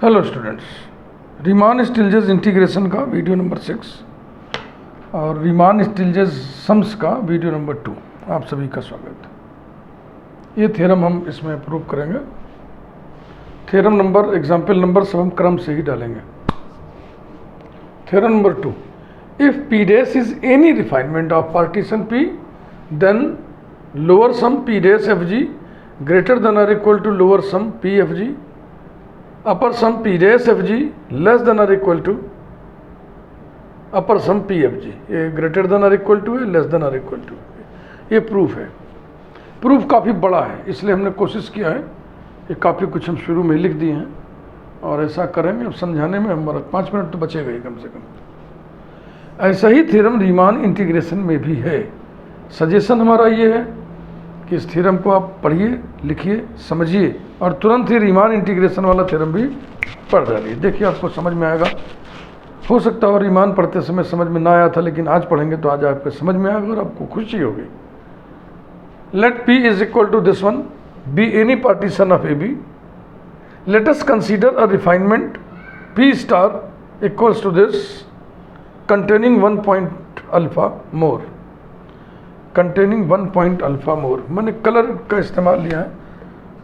Hello students, Riemann Stieltjes integration का video number 6 और Riemann स्टिल्जेस sums का वीडियो नंबर 2 आप सभी का स्वागत है। ये थ्योरम हम इसमें प्रूव करेंगे। थ्योरम नंबर एग्जाम्पल नंबर सब हम क्रम से ही डालेंगे। Theorem number 2, if P dash is any refinement of partition P then lower sum P dash F ji greater than और equal to lower sum P F G upper sum P dash FG less than or equal to upper sum PFG। ये greater than or equal to है, less than or equal to है। ये proof है। Proof काफ़ी बड़ा है, इसलिए हमने कोशिश किया है ये काफ़ी कुछ हम शुरू में लिख दिए हैं और ऐसा करेंगे। अब समझाने में हमारा 5 मिनट तो बचेगा ही कम से कम। ऐसा ही थ्योरम रीमान इंटीग्रेशन में भी है। सजेशन हमारा ये है कि इस थ्योरम को आप पढ़िए, लिखिए, समझिए और तुरंत ही रीमान इंटीग्रेशन वाला थ्योरम भी पढ़ डालिए। देखिए आपको समझ में आएगा। हो सकता है रीमान पढ़ते समय समझ में ना आया था, लेकिन आज पढ़ेंगे तो आज आपको समझ में आएगा और आपको खुशी होगी। Let P is equal to this one be any partition of A B. Let us consider a refinement P star equals to this containing 1 point alpha more. Containing 1 point alpha more, मैंने colour का इस्तेमाल लिया है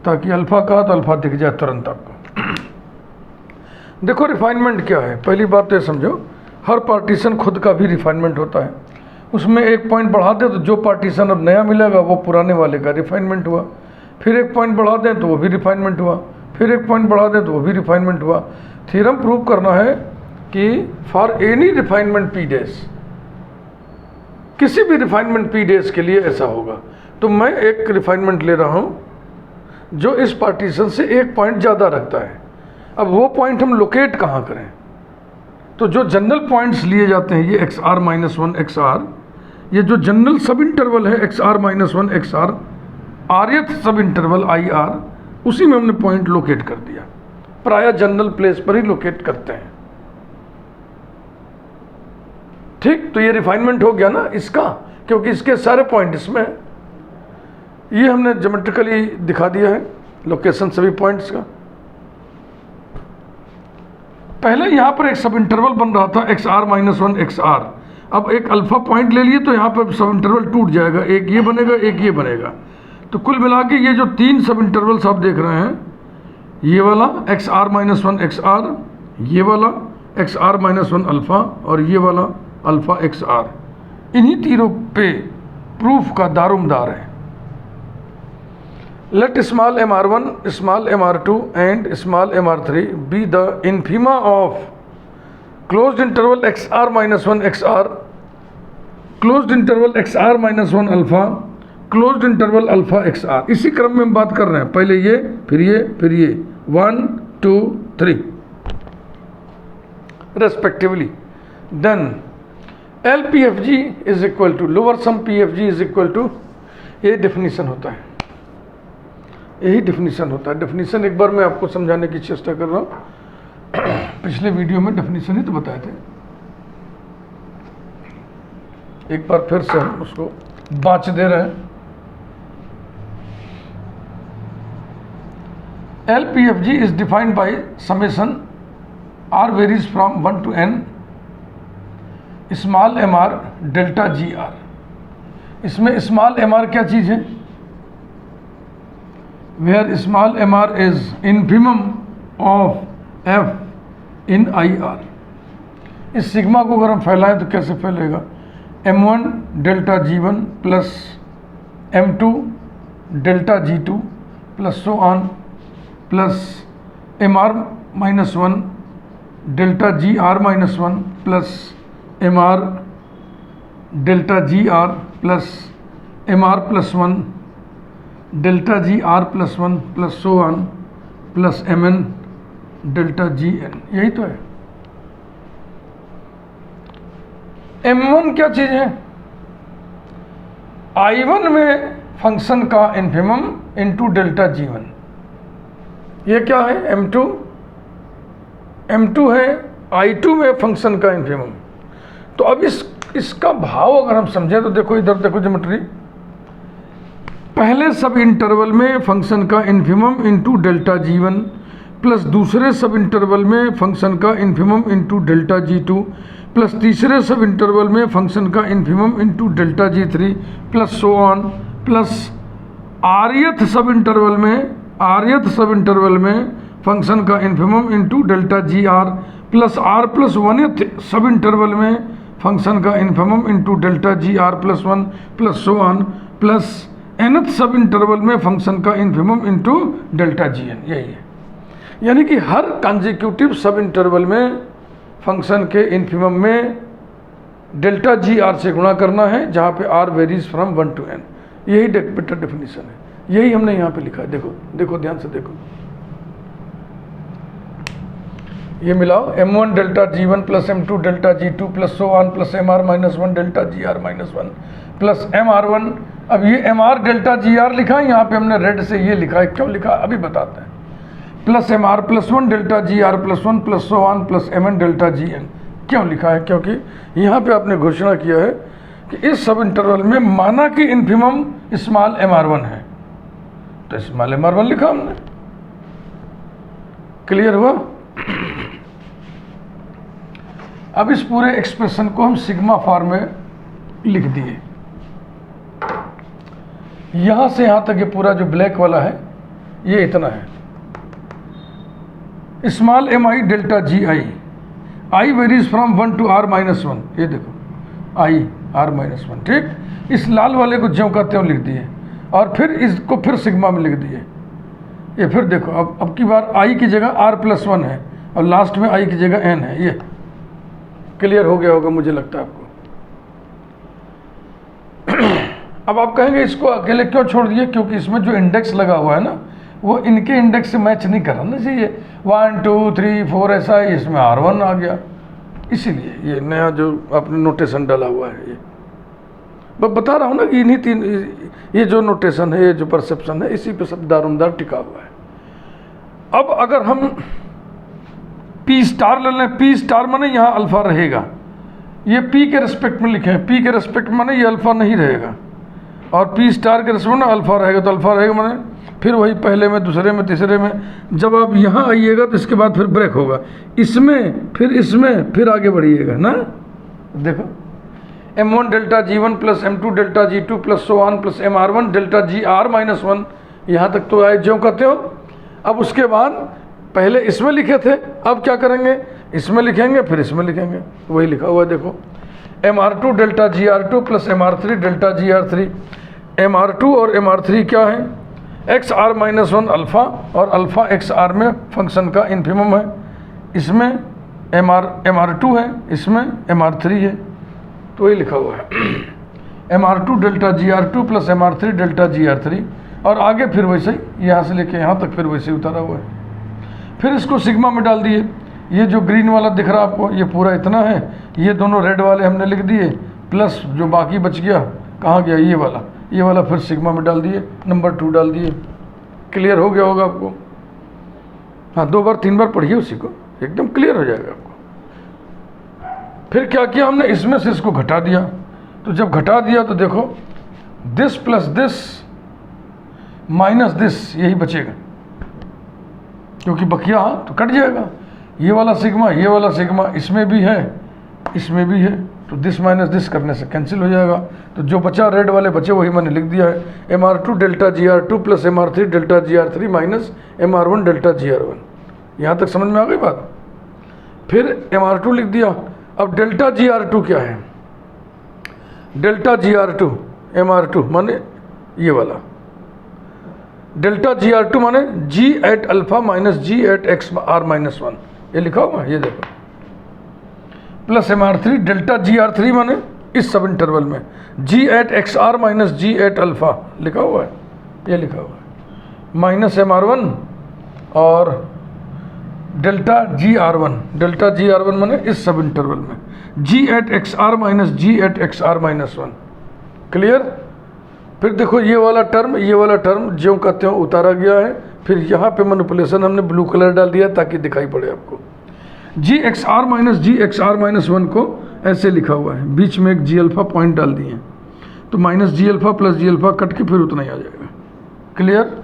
ताकि alpha का तो alpha दिख जाए तुरंत आपको। देखो रिफाइनमेंट क्या है, पहली बात तो ये समझो हर पार्टीशन खुद का भी रिफाइनमेंट होता है। उसमें 1 पॉइंट बढ़ा दें तो जो पार्टीशन अब नया मिलेगा वो पुराने वाले का रिफाइनमेंट हुआ। फिर 1 पॉइंट बढ़ा दें तो वो भी रिफाइनमेंट हुआ। फिर 1 पॉइंट बढ़ा दें तो वो भी रिफाइनमेंट हुआ। थ्योरम प्रूव करना है कि for any refinement P dash, किसी भी रिफाइनमेंट पी डैश के लिए ऐसा होगा। तो मैं एक रिफाइनमेंट ले रहा हूं जो इस पार्टीशन से 1 पॉइंट ज़्यादा रखता है। अब वो पॉइंट हम लोकेट कहाँ करें? तो जो जनरल पॉइंट्स लिए जाते हैं ये X are minus 1 x are, ये जो जनरल सब इंटरवल है X are minus 1 x R, rth sub interval I R, उसी में हमने पॉइंट लोकेट कर दिया। प्रायः जनरल प्लेस पर ही लोकेट करते हैं। ठीक, तो ये रिफाइनमेंट हो गया ना इसका, क्योंकि इसके सारे पॉइंट इसमें है। ये हमने ज्योमेट्रिकली दिखा दिया है लोकेशन सभी पॉइंट्स का। पहले यहाँ पर एक सब इंटरवल बन रहा था x are minus 1 x r. अब एक अल्फा पॉइंट ले लिए तो यहाँ पर सब इंटरवल टूट जाएगा, एक ये बनेगा एक ये बनेगा। तो कुल मिला के ये जो 3 सब इंटरवल्स आप देख रहे हैं, ये वाला x are minus 1 x are, ये वाला एक्स आर माइनस 1 अल्फा और ये वाला अल्फा एक्स आर, इन्हीं तीनों पे प्रूफ का दारोमदार है। Let small mr1, small mr2 and small mr3 be the infima of closed interval X are minus 1 x R, closed interval X are minus 1 alpha, closed interval alpha x R. इसी क्रम में हम बात कर रहे हैं, पहले ये फिर ये फिर ये 1 2 3 respectively. Then l P F g is equal to lower sum P F g is equal to, ये डेफिनीशन होता है, यही डेफिनीशन होता है। डेफिनीशन एक बार मैं आपको समझाने की चेष्टा कर रहा हूँ। पिछले वीडियो में डेफिनीशन ही तो बताए थे, एक बार फिर से हम उसको बाँच दे रहे हैं। L P F g is defined by summation r varies from 1 to n small M r delta ji r. इसमें स्मॉल एम आर क्या चीज़ है? Where small M r is infimum of F in I r. इस sigma को अगर हम फैलाएं तो कैसे फैलेगा? m1 delta g1 plus m2 delta g2 plus so on plus mr minus 1 delta ji r minus 1 plus m r delta ji are plus m r plus 1 delta ji are plus 1 plus so on plus m n delta g n. यही तो है। m1 क्या चीज़ है? I1 में function का infimum into delta G1. ये क्या है? m2 है I2 में फंक्शन का इन्फीमम। तो अब इसका भाव अगर हम समझें तो देखो, इधर देखो ज्योमेट्री, पहले सब इंटरवल में फंक्शन का infimum into delta G one plus दूसरे सब इंटरवल में फंक्शन का infimum into delta G two plus तीसरे सब इंटरवल में फंक्शन का इन्फिमम इंटू डेल्टा जी3 plus so on plus rth sub interval में फंक्शन का infimum into delta ji are plus oneth sub interval में function का infimum into delta ji are plus 1 plus so on plus nth sub interval में function का infimum into delta g n. यही है, यानी कि हर कंसेक्यूटिव सब इंटरवल में फंक्शन के इन्फिमम में डेल्टा जी आर से गुणा करना है, जहाँ पे r varies from 1 to n। यही बेटर डेफिनेशन है, यही हमने यहाँ पे लिखा है। देखो ध्यान से देखो, ये मिलाओ m1 delta g1 plus m2 delta g2 plus so on plus mr-1 delta gr-1 plus mr1। अब ये mr डेल्टा gr लिखा है, यहाँ पे हमने रेड से ये लिखा है, क्यों लिखा अभी बताते हैं। Plus mr+1 delta gr+1 plus so on plus mn delta gn क्यों लिखा है, क्योंकि यहाँ पे आपने घोषणा किया है कि इस सब इंटरवल में माना कि इन्फिमम स्मॉल mr1 है, तो स्मॉल mr1 लिखा हमने। क्लियर हुआ? अब इस पूरे एक्सप्रेशन को हम सिग्मा फॉर्म में लिख दिए। यहां से यहां तक ये पूरा जो ब्लैक वाला है ये इतना है, small m i delta g i varies from 1 to r-1। ये देखो आई r-1, ठीक। इस लाल वाले को ज्यों का त्यों लिख दिए और फिर इसको फिर सिग्मा में लिख दिए। ये फिर देखो अब की बार आई की जगह r+1 है और लास्ट में आई की जगह n है। ये क्लियर हो गया होगा मुझे लगता है आपको। अब आप कहेंगे इसको अकेले क्यों छोड़ दिए, क्योंकि इसमें जो इंडेक्स लगा हुआ है ना वो इनके इंडेक्स से मैच नहीं करना चाहिए। 1 2 3 4 ऐसा है, इसमें r1 आ गया, इसीलिए ये नया जो आपने नोटेशन डाला हुआ है। ये बता रहा हूँ ना कि इन्हीं तीन, ये जो नोटेशन है, ये जो परसेप्शन है, इसी पे सब दारोमदार टिका हुआ है। अब अगर हम पी स्टार ले लें, पी स्टार माने यहाँ अल्फा रहेगा, ये पी के रेस्पेक्ट में लिखे हैं, पी के रेस्पेक्ट माने ये अल्फा नहीं रहेगा, और पी स्टार के रेस्पेक्ट में अल्फा रहेगा, तो अल्फा रहेगा माने फिर वही पहले में, दूसरे में, तीसरे में। जब आप यहाँ आइएगा तो इसके बाद फिर ब्रेक होगा, इसमें फिर आगे बढ़िएगा ना। देखो m1 delta g1 plus m2 delta g2 plus so on plus mr1 delta gr-1, यहाँ तक तो आए ज्यों कहते हो। अब उसके बाद पहले इसमें लिखे थे, अब क्या करेंगे, इसमें लिखेंगे फिर इसमें लिखेंगे, वही लिखा हुआ है देखो, mr2 delta gr2 plus mr3 delta gr3। mr2 और mr3 क्या है, xr-1 अल्फ़ा और अल्फ़ा xr में फंक्शन का इन्फिमम है, इसमें mr2 है, इसमें mr3 है, तो वही लिखा हुआ है mr2 delta gr2 plus mr3 delta gr3, और आगे फिर वैसे ही यहाँ से लेके यहाँ तक फिर वैसे ही उतारा हुआ है। फिर इसको सिग्मा में डाल दिए, ये जो ग्रीन वाला दिख रहा है आपको ये पूरा इतना है, ये दोनों रेड वाले हमने लिख दिए, प्लस जो बाकी बच गया कहाँ गया, ये वाला फिर सिग्मा में डाल दिए, नंबर 2 डाल दिए। क्लियर हो गया होगा आपको? हाँ, 2 बार 3 बार पढ़िए उसी को, एकदम क्लियर हो जाएगा आपको। फिर क्या किया हमने, इसमें से इसको घटा दिया, तो जब घटा दिया तो देखो this plus this minus this यही बचेगा, क्योंकि बकिया तो कट जाएगा। ये वाला सिग्मा इसमें भी है, इसमें भी है, तो दिस माइनस दिस करने से कैंसिल हो जाएगा। तो जो बचा रेड वाले बचे वही मैंने लिख दिया है, mr2 delta gr2 plus mr3 delta gr3 minus mr1 delta gr1। यहाँ तक समझ में आ गई बात? फिर mr2 लिख दिया। अब डेल्टा gr2 क्या है, डेल्टा gr2 mr2 माने ये वाला, डेल्टा gr2 माने g at alpha minus g at xr-1, ये लिखा हुआ है, ये देखो, प्लस mr3 डेल्टा gr3 माने इस सब इंटरवल में g at xr minus g at alpha लिखा हुआ है, ये लिखा हुआ है, माइनस mr1 और डेल्टा gr1 माने इस सब इंटरवल में g at xr minus g at xr-1। Clear? फिर देखो ये वाला टर्म ज्यों का त्यों उतारा गया है। फिर यहाँ पे मैनिपुलेशन हमने ब्लू कलर डाल दिया ताकि दिखाई पड़े आपको। gxr-1 को ऐसे लिखा हुआ है, बीच में एक g अल्फा पॉइंट डाल दिए, तो minus g alpha plus g alpha cut के फिर उतना ही आ जाएगा। क्लियर?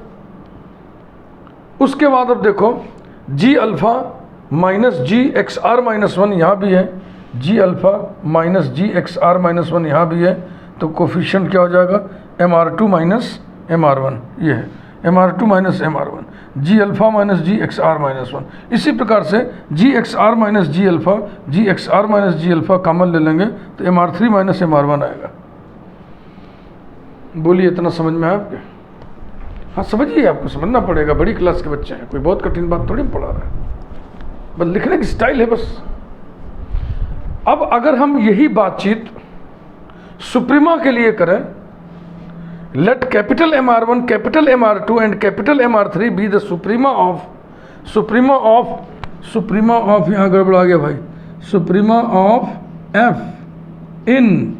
उसके बाद अब देखो G alpha minus G X are minus one यहाँ भी है, G alpha minus G X are minus one यहाँ भी है, तो कोफिशिएंट क्या हो जाएगा, M are two minus M R one, ये है M are two minus M R one, G alpha minus G X are minus one. इसी प्रकार से G X are minus G alpha, G X are minus G alpha common ले लेंगे तो m are three minus M R one आएगा। बोलिए इतना समझ में आया आपके? हाँ समझिए, आपको समझना पड़ेगा, बड़ी क्लास के बच्चे हैं, कोई बहुत कठिन बात थोड़ी पढ़ा रहा है, बस लिखने की स्टाइल है बस। अब अगर हम यही बातचीत सुप्रीमा के लिए करें, let capital M R one, capital M R two and capital M R three be the suprema of यहाँ गड़बड़ आ गया भाई, सुप्रीमा ऑफ एफ इन,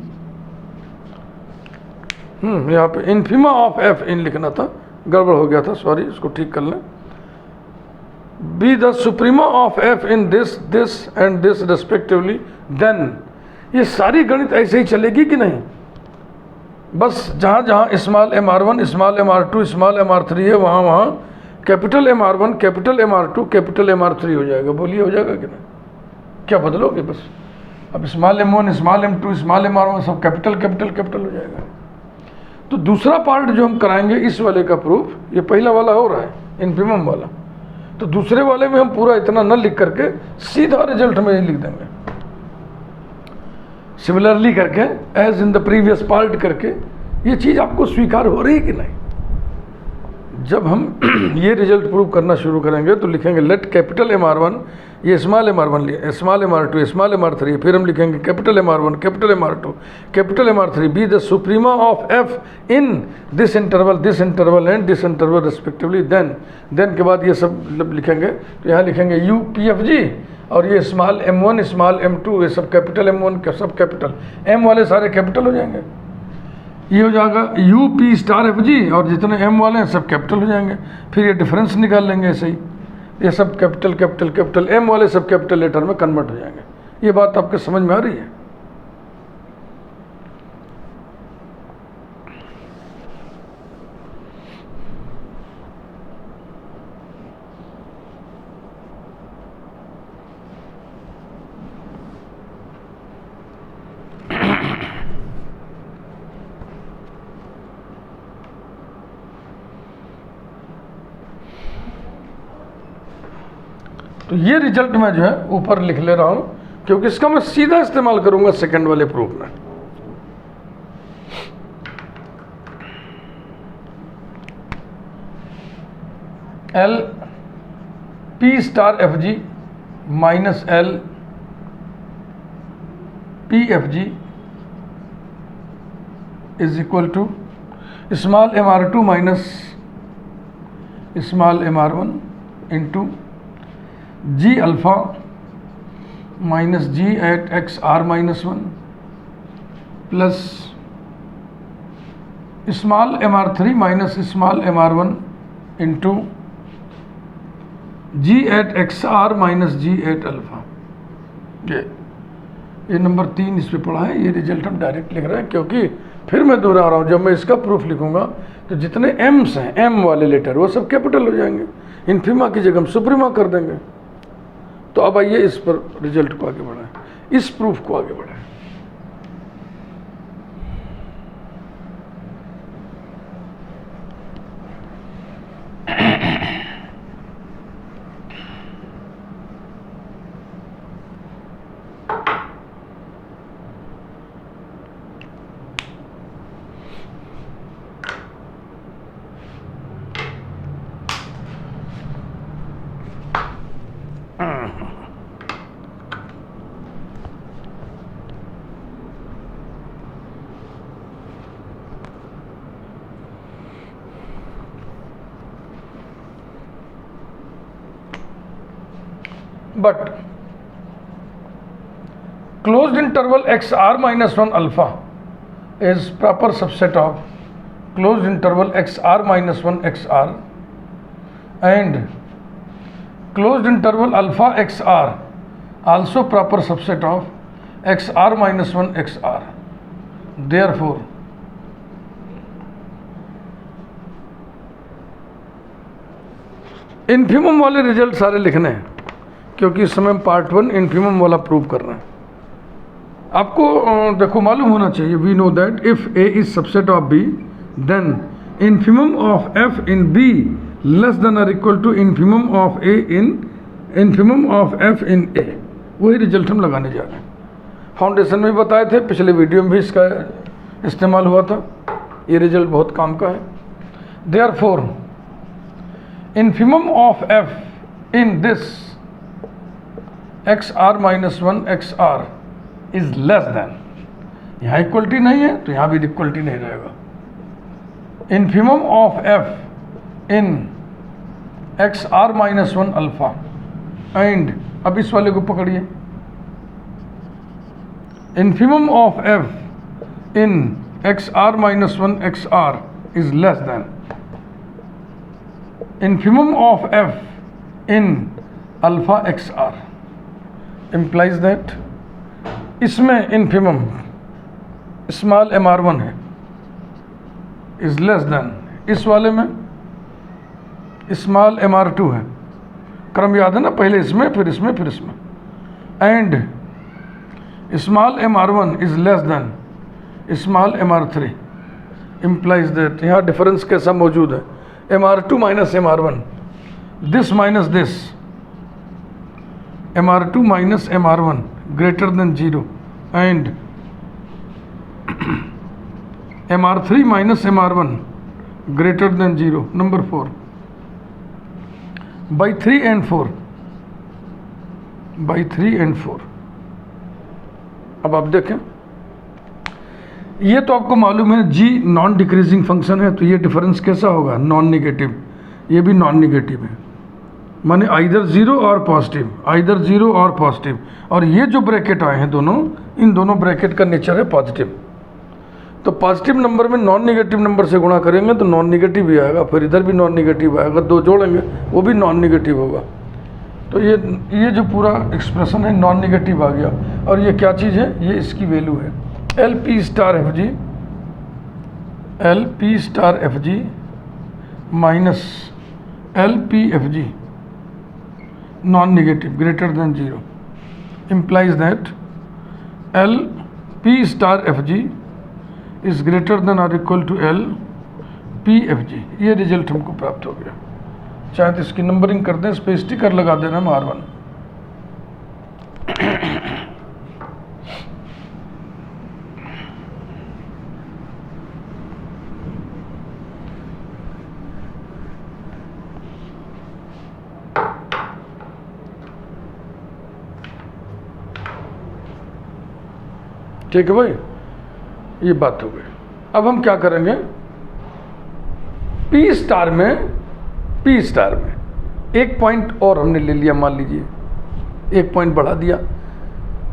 यहाँ पे इन्फीमा ऑफ एफ इन लिखना था, गड़बड़ हो गया था, सॉरी, इसको ठीक कर लें। Be the suprema of F in this and this respectively, then ये सारी गणित ऐसे ही चलेगी कि नहीं? बस जहाँ जहाँ small M R one, small M R two, small M R three है, वहाँ वहाँ capital M R one, capital M R two, capital M R three हो जाएगा। बोलिए हो जाएगा कि नहीं? क्या बदलोगे? बस अब small m one, small m two, small M R one सब कैपिटल कैपिटल कैपिटल हो जाएगा। तो दूसरा पार्ट जो हम कराएंगे इस वाले का प्रूफ, ये पहला वाला हो रहा है इन्फिमम वाला, तो दूसरे वाले में हम पूरा इतना न लिख करके सीधा रिजल्ट में ही लिख देंगे, सिमिलरली करके, as in the previous part करके। ये चीज़ आपको स्वीकार हो रही है कि नहीं? जब हम ये रिजल्ट प्रूव करना शुरू करेंगे तो लिखेंगे let capital M R one, ये small M R one, small M R two, small M R three, फिर हम लिखेंगे capital M R one, capital M R two, capital M R three be the suprema of F in this interval and this interval respectively, then के बाद ये सब लिखेंगे। तो यहाँ लिखेंगे यू पी एफ जी, और ये small m one, small m two, ये सब कैपिटल एम वन सब कैपिटल, एम वाले सारे कैपिटल हो जाएंगे। ये हो जाएगा u p star F g, और जितने एम वाले हैं सब कैपिटल हो जाएंगे। फिर ये डिफरेंस निकाल लेंगे ऐसे ही, ये सब कैपिटल कैपिटल कैपिटल, एम वाले सब कैपिटल लेटर में कन्वर्ट हो जाएंगे। ये बात आपके समझ में आ रही है? तो ये रिजल्ट मैं जो है ऊपर लिख ले रहा हूं, क्योंकि इसका मैं सीधा इस्तेमाल करूंगा सेकंड वाले प्रूफ में। L p star F g minus l P F g is equal to small M R two minus small M R one into g alpha minus g at x are minus one plus small M R three minus small M R one into g at x are minus g at alpha. ये number 3 इस पे पढ़ा है। ये result हम direct लिख रहे हैं, क्योंकि फिर मैं दोहरा रहा हूँ, जब मैं इसका प्रूफ लिखूंगा तो जितने एम्स हैं, एम वाले लेटर, वो सब कैपिटल हो जाएंगे। इन्फीमा की जगह हम सुप्रीमा कर देंगे। तो अब आइए इस पर रिजल्ट को आगे बढ़ाएं, इस प्रूफ को आगे बढ़ाएं। But closed interval xr minus 1 alpha is proper subset of closed interval xr minus 1 xr and closed interval alpha xr also proper subset of xr minus 1 xr. Therefore infimum वाले result सारे लिखने हैं, क्योंकि इस समय पार्ट 1 इन्फिमम वाला prove कर रहे हैं। आपको देखो मालूम होना चाहिए, we know that if A is subset of B then infimum of F in B less than और equal to infimum of A in infimum of F in A. वही रिजल्ट हम लगाने जा रहे हैं। फाउंडेशन में बताए थे, पिछले वीडियो में भी इसका इस्तेमाल हुआ था। ये रिजल्ट बहुत काम का है। Therefore infimum of F in this x are minus 1 x r is less than, यहाँ इक्वलिटी नहीं है तो यहाँ भी इक्वलिटी नहीं रहेगा। Infimum of F in x are minus 1 alpha and, अब इस वाले को पकड़िए, infimum of F in x are minus 1 x r is less than infimum of F in alpha x r implies that इसमें infimum small mr1 है is less then, इस वाले में स्मॉल mr2 है। क्रम याद है ना, पहले इसमें फिर इसमें फिर इसमें। And small mr1 is less then small mr3 implies that यहाँ डिफरेंस कैसा मौजूद है, mr2 minus mr1, this minus this, mr2 minus mr1 greater than 0 and mr3 minus mr1 greater than 0. Number 4 by 3 and 4 by 3 and 4। अब आप देखें, ये तो आपको मालूम है g नॉन डिक्रीजिंग फंक्शन है, तो ये डिफरेंस कैसा होगा, नॉन निगेटिव। ये भी नॉन निगेटिव है, माने आइदर जीरो और पॉजिटिव, आइदर जीरो और पॉजिटिव। और ये जो ब्रैकेट आए हैं दोनों, इन दोनों ब्रैकेट का नेचर है पॉजिटिव। तो पॉजिटिव नंबर में नॉन निगेटिव नंबर से गुणा करेंगे तो नॉन निगेटिव भी आएगा, फिर इधर भी नॉन निगेटिव आएगा, दो जोड़ेंगे वो भी नॉन निगेटिव होगा। तो ये जो पूरा एक्सप्रेशन है नॉन निगेटिव आ गया। और ये क्या चीज़ है, ये इसकी वैल्यू है L p star F G, L p star F g minus l P F G non-negative greater than 0 implies that L P star FG is greater than or equal to L P FG। ये result हमको प्राप्त हो गया। चाहे तो इसकी numbering कर दें, इस पे स्टिकर लगा देना हम R1। ठीक है भाई, ये बात हो गई। अब हम क्या करेंगे, पी स्टार में एक पॉइंट और हमने ले लिया, मान लीजिए एक पॉइंट बढ़ा दिया,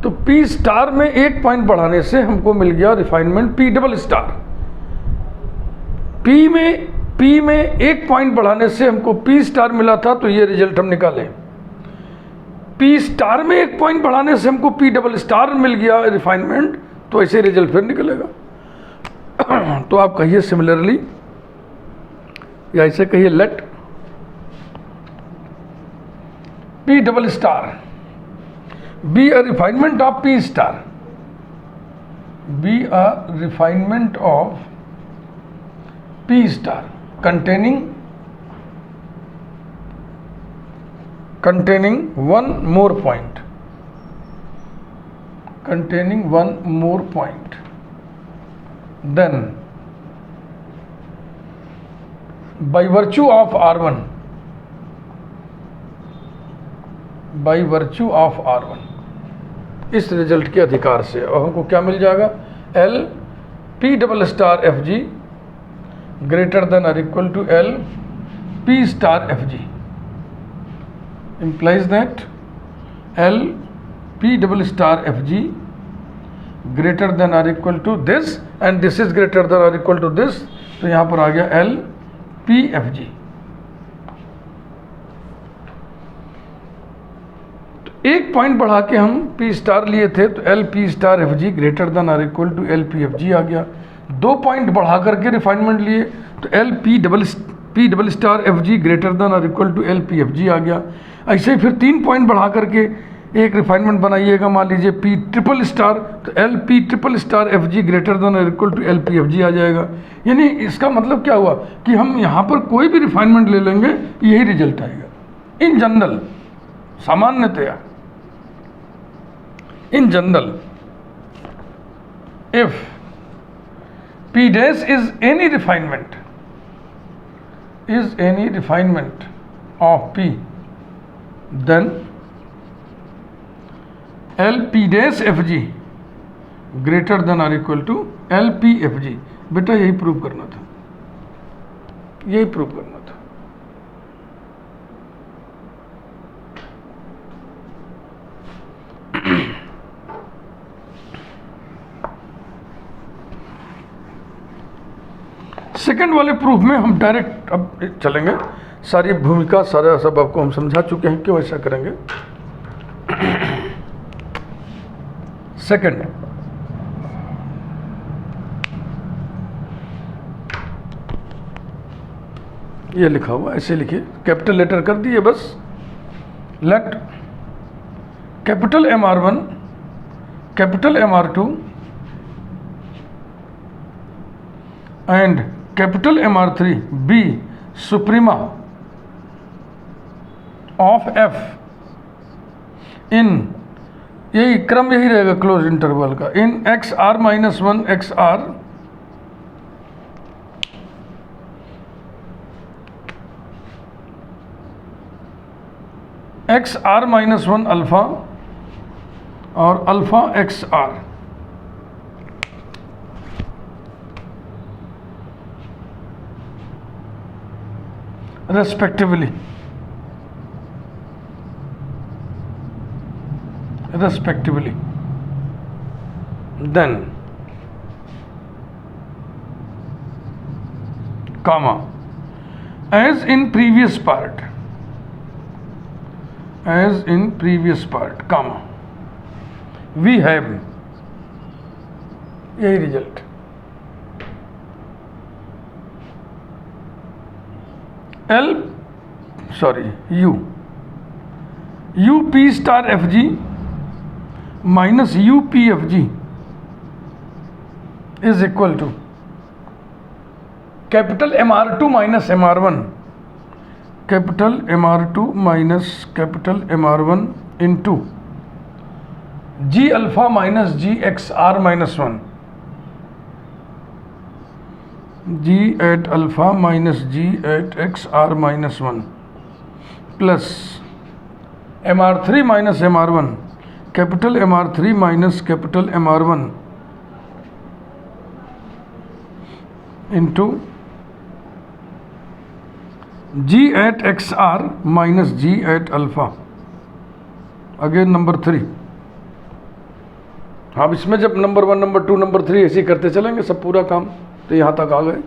तो पी स्टार में एक पॉइंट बढ़ाने से हमको मिल गया refinement P double star. P में एक पॉइंट बढ़ाने से हमको पी स्टार मिला था, तो ये रिजल्ट हम निकालें। पी स्टार में एक पॉइंट बढ़ाने से हमको पी डबल स्टार मिल गया रिफाइनमेंट, तो ऐसे रिजल्ट फिर निकलेगा। तो आप कहिए सिमिलरली, या ऐसे कहिए let p double star be a refinement of p star, be a refinement of p star containing one more point, then by virtue of R1, इस रिजल्ट के अधिकार से और हमको क्या मिल जाएगा, L P double star F G greater than और equal to L P star F G implies that L P double star FG greater than or equal to this and this is greater than or equal to this, तो यहाँ पर आ गया L P FG। तो एक point बढ़ा के हम P star लिए थे, तो L P star FG greater than और equal to L P FG आ गया। दो पॉइंट बढ़ा करके रिफाइनमेंट लिए तो L P double P double star F G greater than और equal to L P F G आ गया। ऐसे ही फिर 3 पॉइंट बढ़ा करके एक रिफाइनमेंट बनाइएगा, मान लीजिए P ट्रिपल स्टार, तो L P triple star F G greater than और equal to L P F G आ जाएगा। यानी इसका मतलब क्या हुआ कि हम यहाँ पर कोई भी रिफाइनमेंट ले लेंगे यही रिजल्ट आएगा। इन जनरल, सामान्यतया in general, if P dash is any refinement of P, then L P dash FG greater than or equal to L P FG। बेटा यही प्रूव करना था, यही प्रूव करना था। सेकंड वाले प्रूफ में हम डायरेक्ट अब चलेंगे, सारी भूमिका सारा सब आपको हम समझा चुके हैं, क्यों ऐसा करेंगे। सेकंड, ये लिखा हुआ ऐसे लिखिए, कैपिटल लेटर कर दिए बस। Let capital MR1 capital MR2 and capital MR3 be suprema of F in, यही क्रम यही रहेगा क्लोज इंटरवल का, in XR minus 1 XR XR minus 1 alpha और alpha XR respectively then comma as in previous part comma we have, यही result. U P star FG minus U P FG is equal to capital MR2 minus MR1, capital MR2 minus capital MR1 into G alpha minus G XR minus 1, G at alpha minus G at XR minus 1 plus MR3 minus MR1, capital MR3 minus capital MR1 into G at XR minus G at alpha, again number 3। हाँ, इसमें जब number 1 number 2 number 3 ऐसे ही करते चलेंगे सब पूरा काम, तो यहाँ तक आ गए।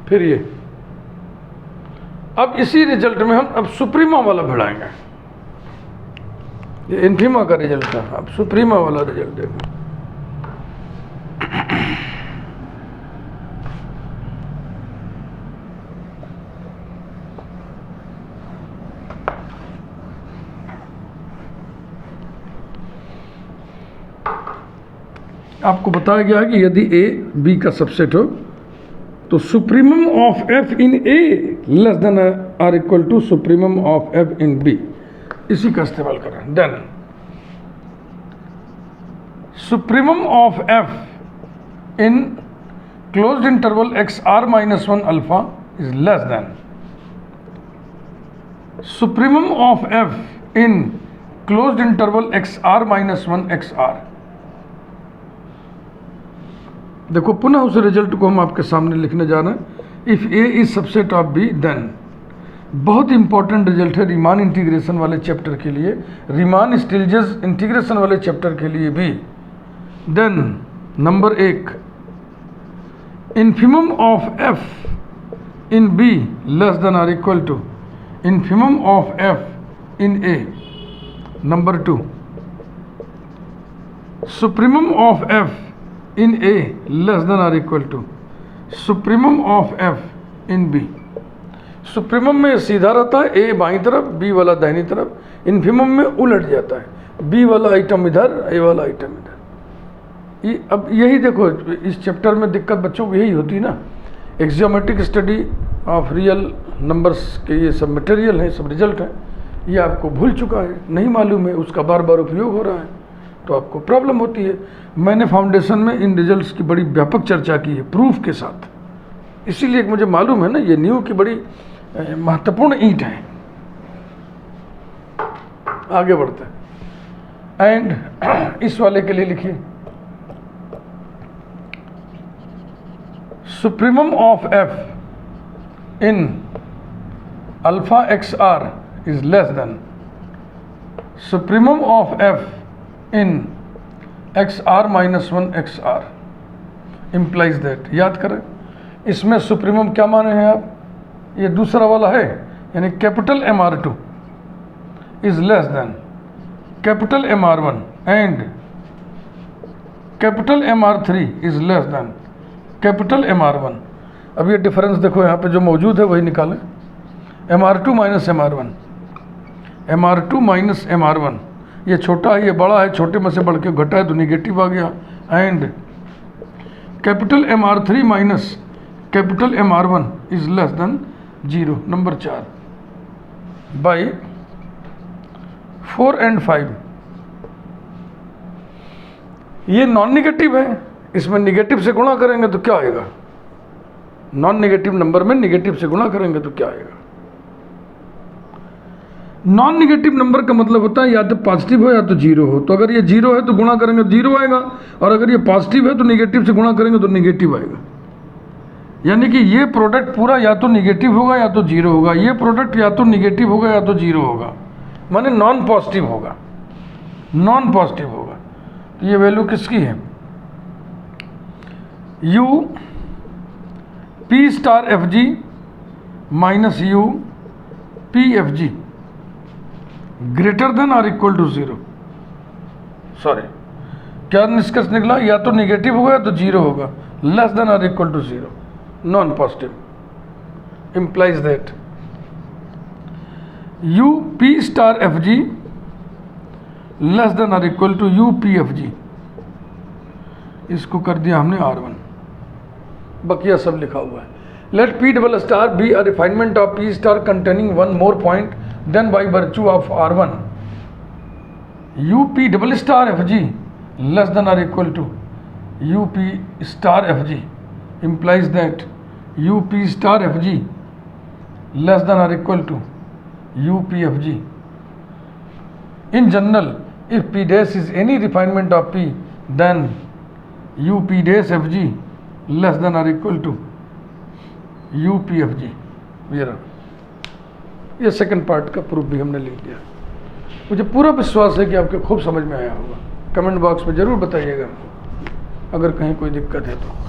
फिर ये अब इसी रिजल्ट में हम अब सुप्रीमा वाला बढ़ाएंगे। ये इन्फीमा का रिजल्ट था, अब सुप्रीमा वाला रिजल्ट देखो। आपको बताया गया है कि यदि A B का सबसेट हो तो supremum of F in A less than or equal to supremum of F in B, इसी का इस्तेमाल करें। Then supremum of F in closed interval XR minus 1 alpha is less than supremum of F in closed interval XR minus 1 XR। देखो पुनः उस result को हम आपके सामने लिखने जा रहे हैं। If A is subset of B then, बहुत इंपॉर्टेंट रिजल्ट है रीमान इंटीग्रेशन वाले चैप्टर के लिए, रीमान स्टिल्जेस इंटीग्रेशन वाले चैप्टर के लिए भी। Then number 1, infimum of F in B less than or equal to infimum of F in a. Number 2, supremum of F in a less than or equal to supremum of F in b. Supremum में सीधा रहता है, ए बाईं तरफ, B वाला दाहिनी तरफ। Infimum में उलट जाता है, बी वाला आइटम इधर, ए वाला आइटम इधर। ये अब यही देखो, इस चैप्टर में दिक्कत बच्चों को यही होती है ना। एक्सियोमेट्रिक स्टडी ऑफ रियल नंबर्स के ये सब मटेरियल है, सब रिजल्ट है, ये आपको भूल चुका है, नहीं मालूम है, उसका बार बार उपयोग हो रहा है तो आपको प्रॉब्लम होती है। मैंने फाउंडेशन में इन रिजल्ट्स की बड़ी व्यापक चर्चा की है प्रूफ के साथ, इसीलिए मुझे मालूम है ना ये न्यू की बड़ी महत्वपूर्ण ईंट है। आगे बढ़ते हैं एंड इस वाले के लिए लिखिए supremum of F in alpha x r is less than supremum of F in x are minus one x r implies that. याद करें इसमें सुप्रीमम क्या माने हैं आप, ये दूसरा वाला है, यानी capital M R two is less than capital M R one and capital M R three is less than capital M R one. अब ये डिफरेंस देखो यहाँ पे जो मौजूद है वही निकालें, m are two minus M R one, m are two minus M R one, ये छोटा है ये बड़ा है, छोटे में से बढ़ के घटा है तो निगेटिव आ गया, and capital M R three minus capital M R one is less than zero. Number 4 by 4 and 5, ये नॉन निगेटिव है, इसमें निगेटिव से गुणा करेंगे तो क्या आएगा, नॉन निगेटिव नंबर में निगेटिव से गुणा करेंगे तो क्या आएगा। नॉन निगेटिव नंबर का मतलब होता है या तो पॉजिटिव हो या तो जीरो हो, तो अगर ये जीरो है तो गुणा करेंगे तो जीरो आएगा, और अगर ये पॉजिटिव है तो निगेटिव से गुणा करेंगे तो निगेटिव आएगा। यानी कि ये प्रोडक्ट पूरा या तो निगेटिव होगा या तो जीरो होगा, ये प्रोडक्ट या तो निगेटिव होगा या तो जीरो होगा, माने नॉन पॉजिटिव होगा, नॉन पॉजिटिव होगा। तो ये वैल्यू किसकी है, u p star F g minus u p F G greater than or equal to zero. Sorry, क्या निष्कर्ष निकला, या तो निगेटिव होगा या तो जीरो होगा, less than or equal to zero, non positive implies that u p star f g less than or equal to u p f g, इसको कर दिया हमने R1, बकिया सब लिखा हुआ है। लेट p double star be a refinement of p star containing one more point then by virtue of R1, u p double star f g less than और equal to u p star f g implies that u p star f g less than or equal to u p f g. In general, if p dash is any refinement of p, then u p dash f g less than or equal to u p f g. ये second part का proof भी हमने लिख दिया। मुझे पूरा विश्वास है कि आपके खूब समझ में आया होगा। कमेंट बॉक्स में ज़रूर बताइएगा अगर कहीं कोई दिक्कत है तो।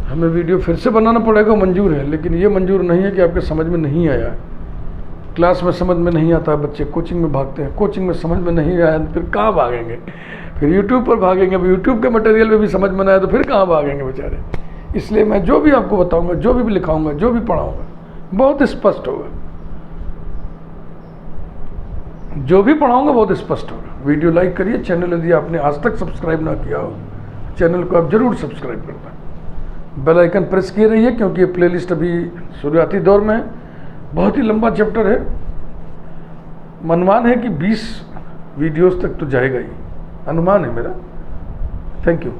हमें वीडियो फिर से बनाना पड़ेगा, मंजूर है, लेकिन ये मंजूर नहीं है कि आपके समझ में नहीं आया। क्लास में समझ में नहीं आता, बच्चे कोचिंग में भागते हैं, कोचिंग में समझ में नहीं आया तो फिर कहाँ भागेंगे, फिर यूट्यूब पर भागेंगे, यूट्यूब के मटेरियल में भी समझ में ना आया तो फिर कहाँ भागेंगे बेचारे। इसलिए मैं जो भी आपको बताऊँगा, जो भी लिखाऊँगा, जो भी पढ़ाऊँगा बहुत स्पष्ट होगा, जो भी पढ़ाऊँगा बहुत स्पष्ट होगा। वीडियो लाइक करिए, चैनल यदि आपने आज तक सब्सक्राइब ना किया हो चैनल को आप ज़रूर सब्सक्राइब करना, बेल आइकन प्रेस किए रहिए, क्योंकि ये प्लेलिस्ट अभी शुरुआती दौर में है, बहुत ही लंबा चैप्टर है। अनुमान है कि 20 वीडियोस तक तो जाएगा ही, अनुमान है मेरा। Thank you.